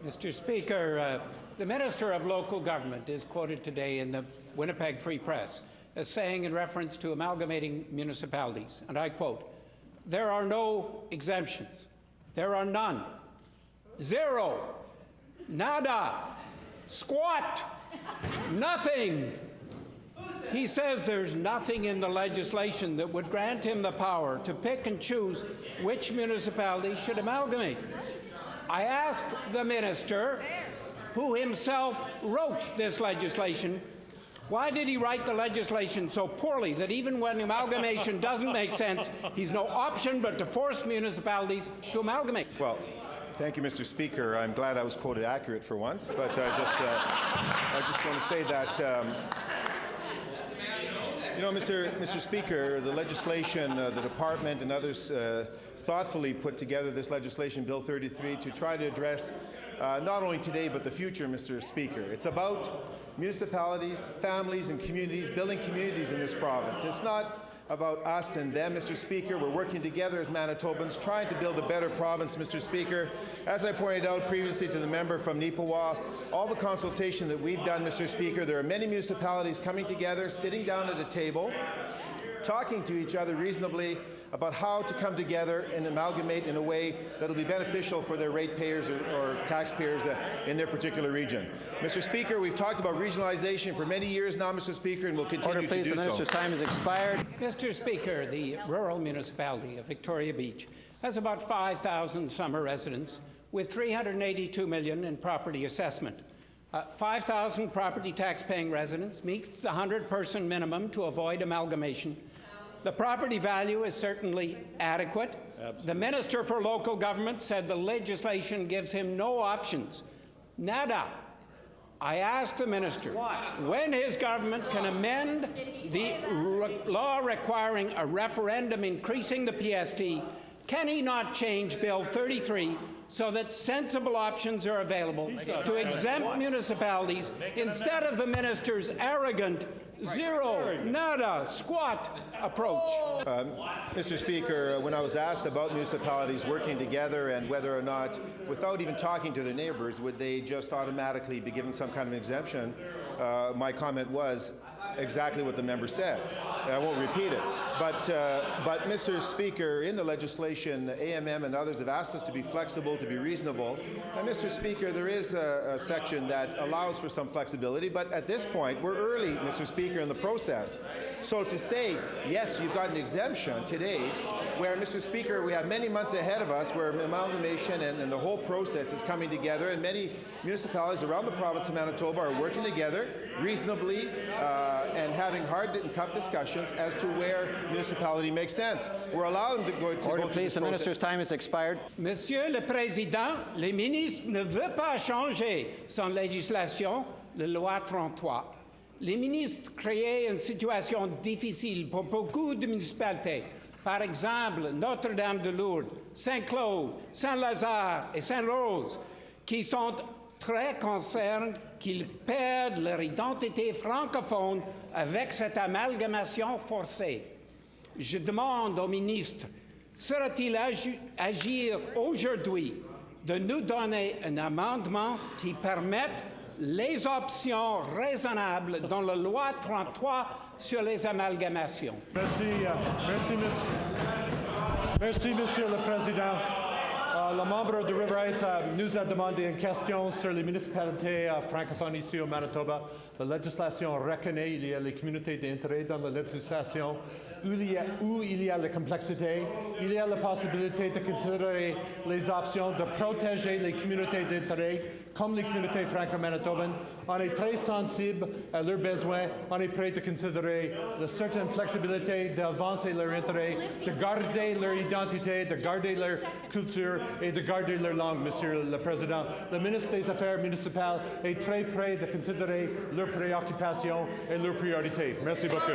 Mr. Speaker, the Minister of Local Government is quoted today in the Winnipeg Free Press as saying in reference to amalgamating municipalities, and I quote, "There are no exemptions. There are none. Zero. Nada. Squat. Nothing." He says there's nothing in the legislation that would grant him the power to pick and choose which municipalities should amalgamate. I asked the minister, who himself wrote this legislation, why did he write the legislation so poorly that even when amalgamation doesn't make sense, he's no option but to force municipalities to amalgamate? Well, thank you, Mr. Speaker. I'm glad I was quoted accurate for once, but I just want to say that Mr. Speaker, the legislation, the department and others thoughtfully put together this legislation, Bill 33, to try to address not only today but the future, Mr. Speaker. It's about municipalities, families and communities, building communities in this province. It's not about us and them, Mr. Speaker. We're working together as Manitobans, trying to build a better province, Mr. Speaker. As I pointed out previously to the member from Neepawa, all the consultation that we've done, Mr. Speaker, there are many municipalities coming together, sitting down at a table, talking to each other reasonably about how to come together and amalgamate in a way that will be beneficial for their ratepayers or taxpayers in their particular region. Mr. Speaker, we've talked about regionalization for many years now, Mr. Speaker, and we'll continue to do so. The minister's time has expired. Mr. Speaker, the rural municipality of Victoria Beach has about 5,000 summer residents with $382 million in property assessment. 5,000 property tax-paying residents meets the 100-person minimum to avoid amalgamation. The property value is certainly adequate. Absolutely. The Minister for Local Government said the legislation gives him no options. Nada. I asked the Minister when his government can amend the law requiring a referendum increasing the PST. Can he not change Bill 33 so that sensible options are available to exempt municipalities instead of the Minister's arrogant zero, nada, squat approach? Mr. Speaker, when I was asked about municipalities working together and whether or not, without even talking to their neighbours, would they just automatically be given some kind of exemption, my comment was exactly what the member said. I won't repeat it. But Mr. Speaker, in the legislation, AMM and others have asked us to be flexible, to be reasonable. And Mr. Speaker, there is a section that allows for some flexibility, but at this point, we're early, Mr. Speaker, in the process. So to say, yes, you've got an exemption today, where, Mr. Speaker, we have many months ahead of us where amalgamation and the whole process is coming together, and many municipalities around the province of Manitoba are working together reasonably and having hard and tough discussions as to where municipality makes sense. We're allowing them to go to Order, please. The minister's time has expired. Monsieur le Président, le ministre ne veut pas changer son législation, la loi 33. Les ministres créaient une situation difficile pour beaucoup de municipalités. Par exemple, Notre-Dame-de-Lourdes, Saint-Claude, Saint-Lazare et Saint-Rose, qui sont très concernés qu'ils perdent leur identité francophone avec cette amalgamation forcée. Je demande au ministre, sera-t-il agir aujourd'hui de nous donner un amendement qui permette les options raisonnables dans la loi 33 sur les amalgamations? Merci, Monsieur le Président. Le membre de River Heights nous a demandé une question sur les municipalités francophones ici au Manitoba. La législation reconnaît qu'il y a les communautés d'intérêt dans la législation. Où il y a la complexité, il y a la possibilité de considérer les options de protéger les communautés d'intérêt comme les communautés franco-manitobaines. On est très sensible à leurs besoins. On est prêt à considérer une certaine flexibilité d'avancer leurs intérêts, de garder leur identité, de garder leur culture et de garder leur langue, Monsieur le Président. Le ministre des Affaires municipales est très prêt de considérer leurs préoccupations et leurs priorités. Merci beaucoup.